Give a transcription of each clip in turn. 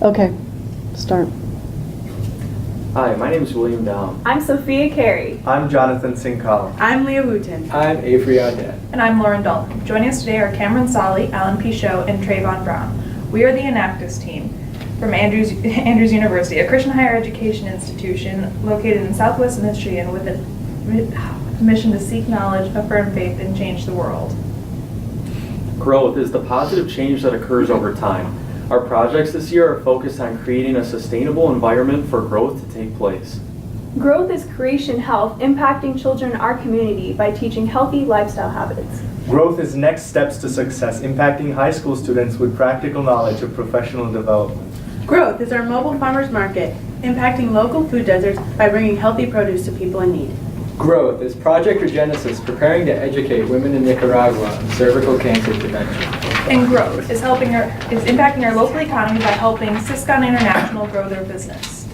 Okay, start. Hi, my name is William Down. I'm Sophia Carey. I'm Jonathan Sinkala. I'm Leah Wooten. I'm Avery Audet. And I'm Lauren Dalton. Joining us today are Cameron Solly, Alan Pichot, and Trayvon Brown. We are the Enactus team from Andrews University, a Christian higher education institution located in Southwest Michigan with a mission to seek knowledge, affirm faith, and change the world. Growth is the positive change that occurs over time. Our projects this year are focused on creating a sustainable environment for growth to take place. Growth is creation health, impacting children in our community by teaching healthy lifestyle habits. Growth is next steps to success, impacting high school students with practical knowledge of professional development. Growth is our mobile farmers market, impacting local food deserts by bringing healthy produce to people in need. Growth is Project Regenesis preparing to educate women in Nicaragua on cervical cancer prevention. And growth is impacting our local economy by helping Syscon International grow their business.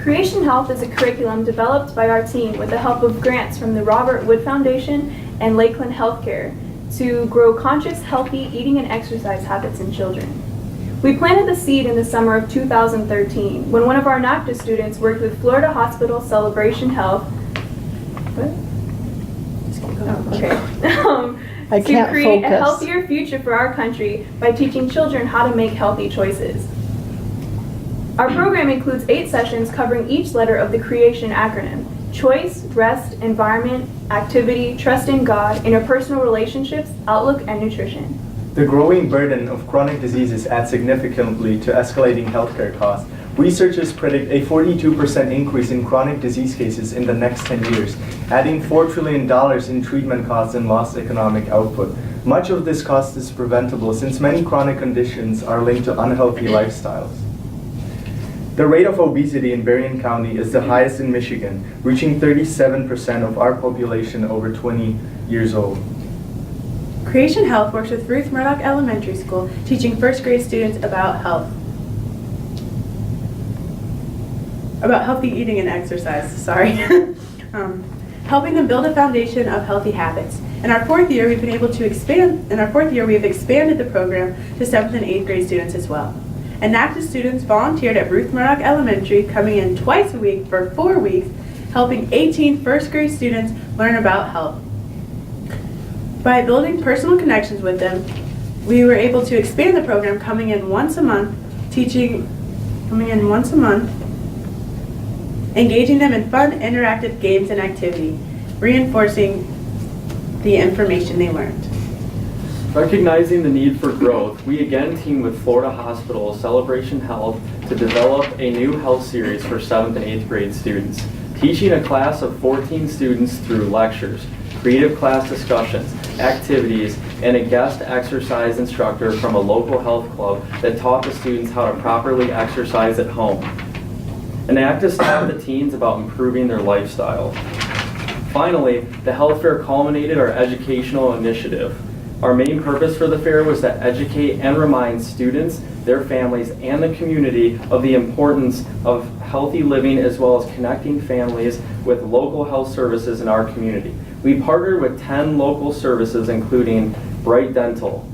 Creation Health is a curriculum developed by our team with the help of grants from the Robert Wood Foundation and Lakeland Healthcare to grow conscious, healthy eating and exercise habits in children. We planted the seed in the summer of 2013 when one of our Enactus students worked with Florida Hospital Celebration Health I to can't create focus. a healthier future for our country by teaching children how to make healthy choices. Our program includes 8 sessions covering each letter of the creation acronym: choice, rest, environment, activity, trust in God, interpersonal relationships, outlook, and nutrition. The growing burden of chronic diseases adds significantly to escalating healthcare costs. Researchers predict a 42% increase in chronic disease cases in the next 10 years, adding $4 trillion in treatment costs and lost economic output. Much of this cost is preventable since many chronic conditions are linked to unhealthy lifestyles. The rate of obesity in Berrien County is the highest in Michigan, reaching 37% of our population over 20 years old. Creation Health works with Ruth Murdoch Elementary School, teaching first grade students about health. About healthy eating and exercise, helping them build a foundation of healthy habits. In our fourth year, we have expanded the program to 7th and 8th grade students as well. Enactus students volunteered at Ruth Murdoch Elementary, coming in twice a week for 4 weeks, helping 18 first grade students learn about health. By building personal connections with them, we were able to expand the program, coming in once a month, engaging them in fun, interactive games and activity, reinforcing the information they learned. Recognizing the need for growth, we again teamed with Florida Hospital Celebration Health to develop a new health series for 7th and 8th grade students, teaching a class of 14 students through lectures, creative class discussions, activities, and a guest exercise instructor from a local health club that taught the students how to properly exercise at home. Enactus taught the teens about improving their lifestyle. Finally, the health fair culminated our educational initiative. Our main purpose for the fair was to educate and remind students, their families, and the community of the importance of healthy living, as well as connecting families with local health services in our community. We partnered with 10 local services, including Bright Dental,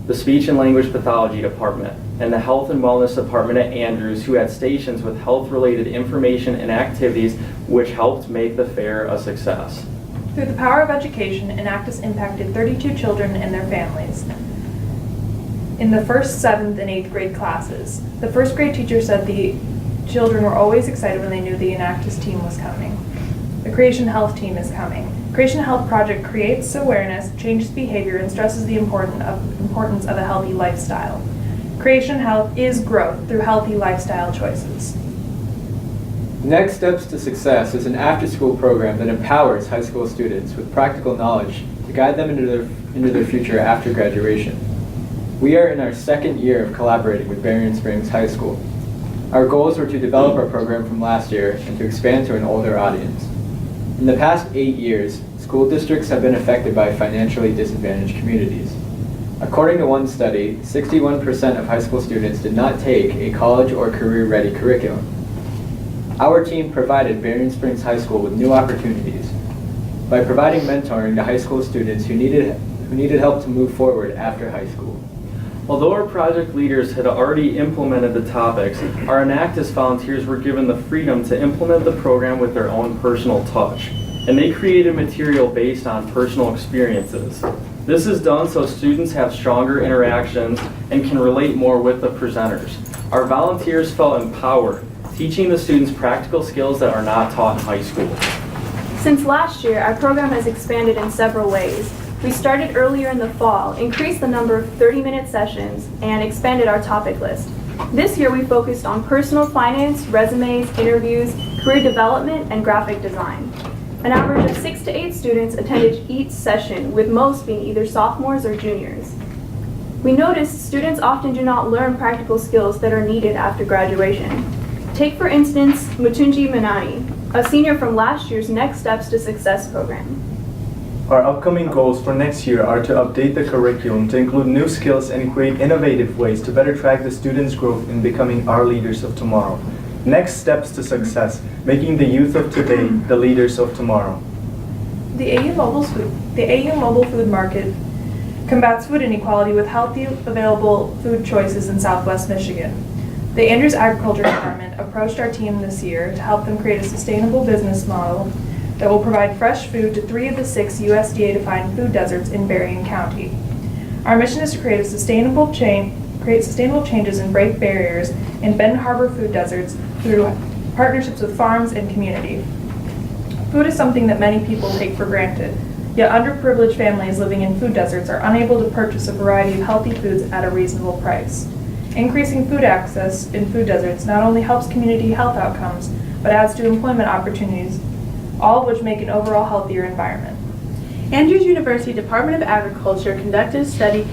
the Speech and Language Pathology Department, and the Health and Wellness Department at Andrews, who had stations with health-related information and activities, which helped make the fair a success. Through the power of education, Enactus impacted 32 children and their families in the first, 7th, and 8th grade classes. The first grade teacher said the children were always excited when they knew the Enactus team was coming. The Creation Health team is coming. Creation Health Project creates awareness, changes behavior, and stresses the importance of a healthy lifestyle. Creation Health is growth through healthy lifestyle choices. Next Steps to Success is an after-school program that empowers high school students with practical knowledge to guide them into their future after graduation. We are in our 2nd year of collaborating with Berrien Springs High School. Our goals were to develop our program from last year and to expand to an older audience. In the past 8 years, school districts have been affected by financially disadvantaged communities. According to one study, 61% of high school students did not take a college or career-ready curriculum. Our team provided Berrien Springs High School with new opportunities by providing mentoring to high school students who needed help to move forward after high school. Although our project leaders had already implemented the topics, our Enactus volunteers were given the freedom to implement the program with their own personal touch, and they created material based on personal experiences. This is done so students have stronger interactions and can relate more with the presenters. Our volunteers felt empowered, teaching the students practical skills that are not taught in high school. Since last year, our program has expanded in several ways. We started earlier in the fall, increased the number of 30-minute sessions, and expanded our topic list. This year, we focused on personal finance, resumes, interviews, career development, and graphic design. An average of 6 to 8 students attended each session, with most being either sophomores or juniors. We noticed students often do not learn practical skills that are needed after graduation. Take, for instance, Mutunji Manani, a senior from last year's Next Steps to Success program. Our upcoming goals for next year are to update the curriculum to include new skills and create innovative ways to better track the students' growth in becoming our leaders of tomorrow. Next steps to success, making the youth of today the leaders of tomorrow. The AU Mobile Food Market combats food inequality with healthy, available food choices in Southwest Michigan. The Andrews Agriculture Department approached our team this year to help them create a sustainable business model that will provide fresh food to 3 of the 6 USDA-defined food deserts in Berrien County. Our mission is to create sustainable changes and break barriers in Benton Harbor food deserts through partnerships with farms and community. Food is something that many people take for granted, yet underprivileged families living in food deserts are unable to purchase a variety of healthy foods at a reasonable price. Increasing food access in food deserts not only helps community health outcomes, but adds to employment opportunities, all of which make an overall healthier environment. Andrews University Department of Agriculture conducted a study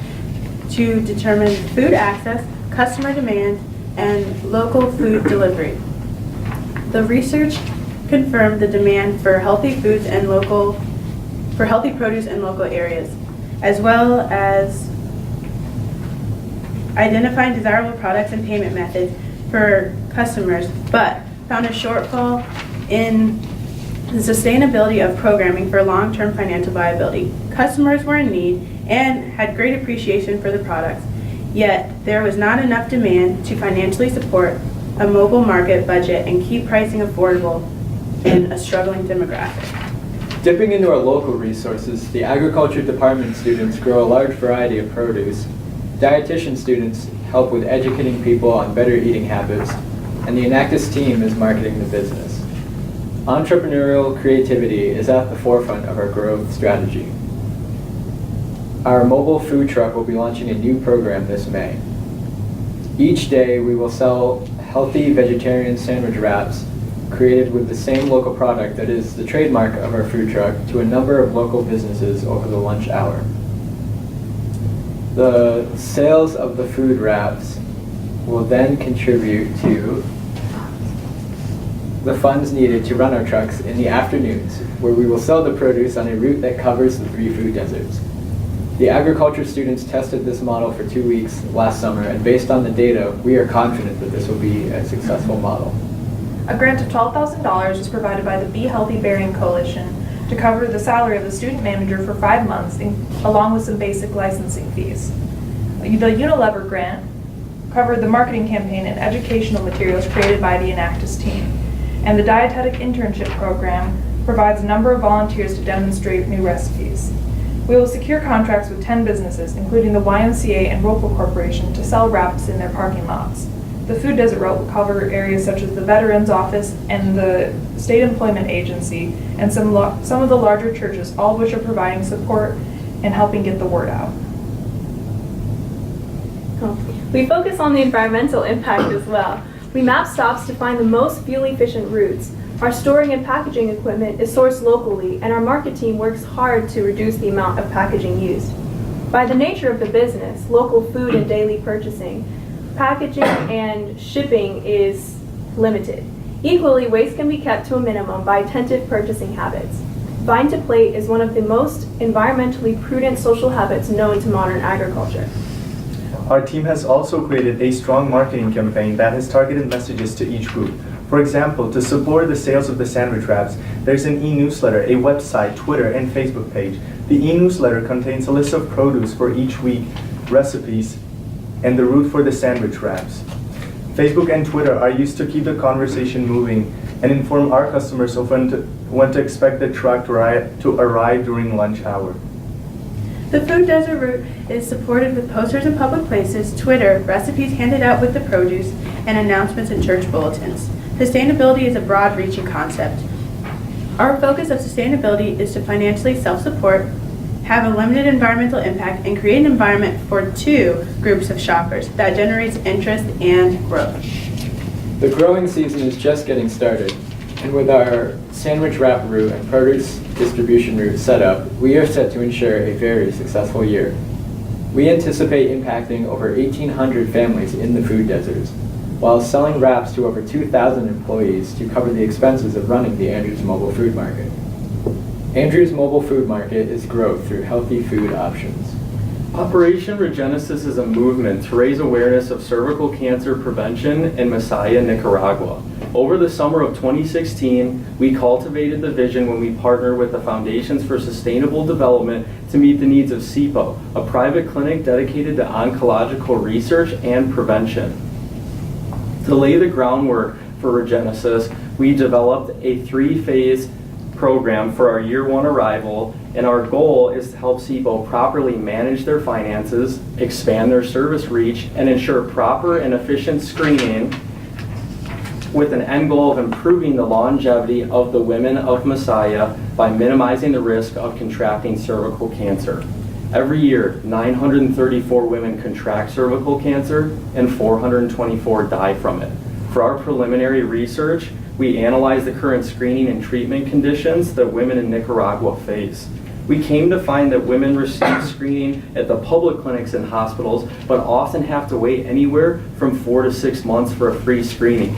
to determine food access, customer demand, and local food delivery. The research confirmed the demand for healthy foods and healthy produce in local areas, as well as identifying desirable products and payment methods for customers, but found a shortfall in the sustainability of programming for long-term financial viability. Customers were in need and had great appreciation for the products, yet there was not enough demand to financially support a mobile market budget and keep pricing affordable in a struggling demographic. Dipping into our local resources, the agriculture department students grow a large variety of produce. Dietitian students help with educating people on better eating habits, and the Enactus team is marketing the business. Entrepreneurial creativity is at the forefront of our growth strategy. Our mobile food truck will be launching a new program this May. Each day we will sell healthy vegetarian sandwich wraps created with the same local product that is the trademark of our food truck to a number of local businesses over the lunch hour. The sales of the food wraps will then contribute to the funds needed to run our trucks in the afternoons, where we will sell the produce on a route that covers the 3 food deserts. The agriculture students tested this model for 2 weeks last summer, and based on the data, we are confident that this will be a successful model. A grant of $12,000 was provided by the Be Healthy Berrien Coalition to cover the salary of the student manager for 5 months, along with some basic licensing fees. The Unilever grant covered the marketing campaign and educational materials created by the Enactus team. And the dietetic internship program provides a number of volunteers to demonstrate new recipes. We will secure contracts with 10 businesses, including the YMCA and Whirlpool Corporation, to sell wraps in their parking lots. The Food Desert Route will cover areas such as the Veterans Office and the State Employment Agency and some of the larger churches, all of which are providing support and helping get the word out. We focus on the environmental impact as well. We map stops to find the most fuel-efficient routes. Our storing and packaging equipment is sourced locally, and our market team works hard to reduce the amount of packaging used. By the nature of the business, local food and daily purchasing, packaging and shipping is limited. Equally, waste can be kept to a minimum by attentive purchasing habits. Vine to plate is one of the most environmentally prudent social habits known to modern agriculture. Our team has also created a strong marketing campaign that has targeted messages to each group. For example, to support the sales of the sandwich wraps, there's an e-newsletter, a website, Twitter, and Facebook page. The e-newsletter contains a list of produce for each week, recipes, and the root for the sandwich wraps. Facebook and Twitter are used to keep the conversation moving and inform our customers of when to expect the truck to arrive during lunch hour. The Food Desert route is supported with posters in public places, Twitter, recipes handed out with the produce, and announcements in church bulletins. Sustainability is a broad-reaching concept. Our focus of sustainability is to financially self-support, have a limited environmental impact, and create an environment for two groups of shoppers that generates interest and growth. The growing season is just getting started, and with our sandwich wrap route and produce distribution route set up, we are set to ensure a very successful year. We anticipate impacting over 1,800 families in the food deserts, while selling wraps to over 2,000 employees to cover the expenses of running the Andrews Mobile Food Market. Andrews Mobile Food Market is growth through healthy food options. Operation Regenesis is a movement to raise awareness of cervical cancer prevention in Masaya, Nicaragua. Over the summer of 2016, we cultivated the vision when we partnered with the Foundations for Sustainable Development to meet the needs of SIPO, a private clinic dedicated to oncological research and prevention. To lay the groundwork for Regenesis, we developed a 3-phase program for our year 1 arrival, and our goal is to help SIPO properly manage their finances, expand their service reach, and ensure proper and efficient screening with an end goal of improving the longevity of the women of Masaya by minimizing the risk of contracting cervical cancer. Every year, 934 women contract cervical cancer and 424 die from it. For our preliminary research, we analyzed the current screening and treatment conditions that women in Nicaragua face. We came to find that women receive screening at the public clinics and hospitals, but often have to wait anywhere from 4 to 6 months for a free screening.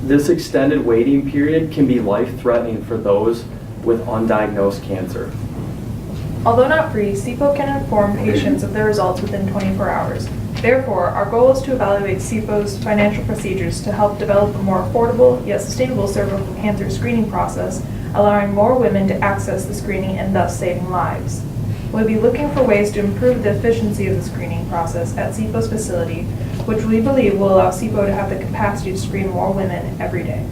This extended waiting period can be life-threatening for those with undiagnosed cancer. Although not free, SIPO can inform patients of their results within 24 hours. Therefore, our goal is to evaluate SIPO's financial procedures to help develop a more affordable yet sustainable cervical cancer screening process, allowing more women to access the screening and thus saving lives. We'll be looking for ways to improve the efficiency of the screening process at SIPO's facility, which we believe will allow SIPO to have the capacity to screen more women every day.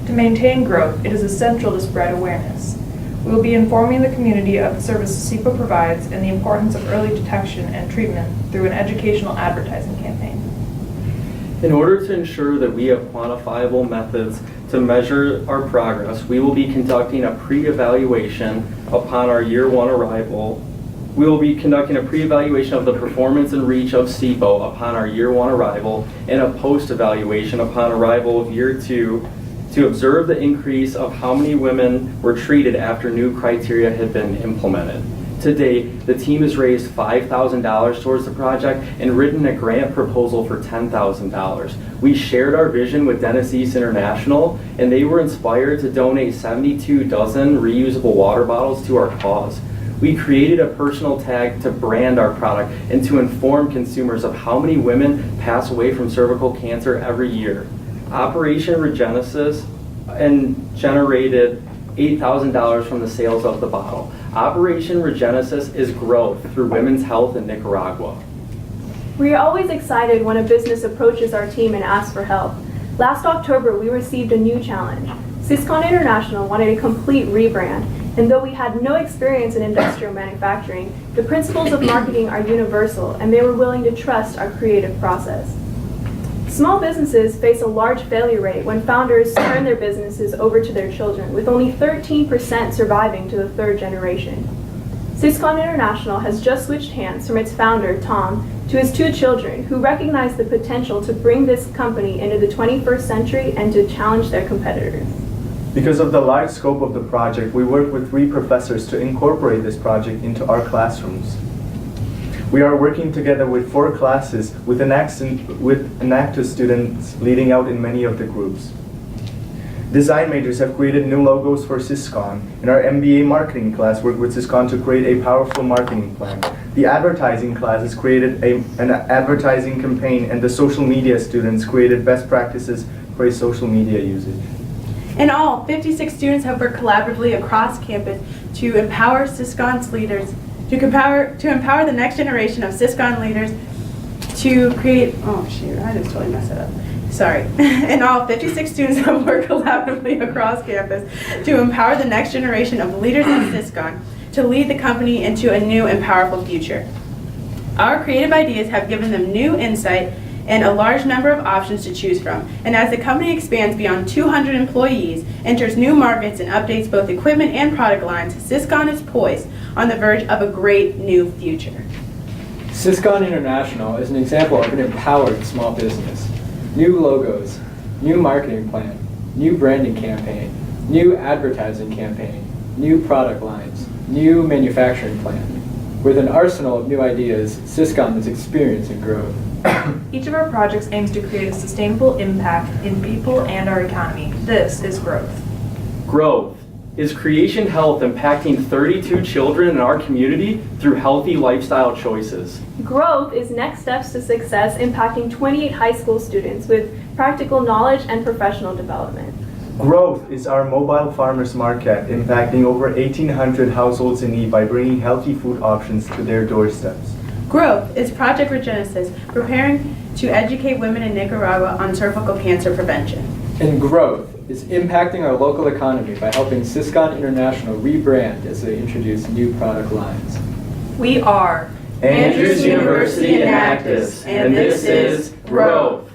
To maintain growth, it is essential to spread awareness. We will be informing the community of the services SIPO provides and the importance of early detection and treatment through an educational advertising campaign. In order to ensure that we have quantifiable methods to measure our progress, we will be conducting a pre-evaluation upon our year 1 arrival. We will be conducting a pre-evaluation of the performance and reach of SIPO upon our year 1 arrival and a post-evaluation upon arrival of year 2 to observe the increase of how many women were treated after new criteria had been implemented. To date, the team has raised $5,000 towards the project and written a grant proposal for $10,000. We shared our vision with Dennis East International, and they were inspired to donate 72 dozen reusable water bottles to our cause. We created a personal tag to brand our product and to inform consumers of how many women pass away from cervical cancer every year. Operation Regenesis generated $8,000 from the sales of the bottle. Operation Regenesis is growth through women's health in Nicaragua. We are always excited when a business approaches our team and asks for help. Last October, we received a new challenge. Syscon International wanted a complete rebrand, and though we had no experience in industrial manufacturing, the principles of marketing are universal, and they were willing to trust our creative process. Small businesses face a large failure rate when founders turn their businesses over to their children, with only 13% surviving to the 3rd generation. Syscon International has just switched hands from its founder, Tom, to his 2 children, who recognize the potential to bring this company into the 21st century and to challenge their competitors. Because of the large scope of the project, we work with 3 professors to incorporate this project into our classrooms. We are working together with 4 classes with Enactus students leading out in many of the groups. Design majors have created new logos for Syscon, and our MBA marketing class worked with Syscon to create a powerful marketing plan. The advertising classes created an advertising campaign, and the social media students created best practices for a social media usage. In all, 56 students have worked collaboratively across campus to empower Syscon's leaders, to empower the next generation of Syscon leaders to create, oh shoot, I just totally messed it up. Sorry. In all, 56 students have worked collaboratively across campus to empower the next generation of leaders at Syscon to lead the company into a new and powerful future. Our creative ideas have given them new insight and a large number of options to choose from. And as the company expands beyond 200 employees, enters new markets, and updates both equipment and product lines, Syscon is poised on the verge of a great new future. Syscon International is an example of an empowered small business. New logos, new marketing plan, new branding campaign, new advertising campaign, new product lines, new manufacturing plan. With an arsenal of new ideas, Syscon is experiencing growth. Each of our projects aims to create a sustainable impact in people and our economy. This is growth. Growth is Creation Health impacting 32 children in our community through healthy lifestyle choices. Growth is next steps to success, impacting 28 high school students with practical knowledge and professional development. Growth is our mobile farmers market, impacting over 1,800 households in need by bringing healthy food options to their doorsteps. Growth is Project Regenesis, preparing to educate women in Nicaragua on cervical cancer prevention. And growth is impacting our local economy by helping Syscon International rebrand as they introduce new product lines. We are Andrews University in Actus, and this is Growth.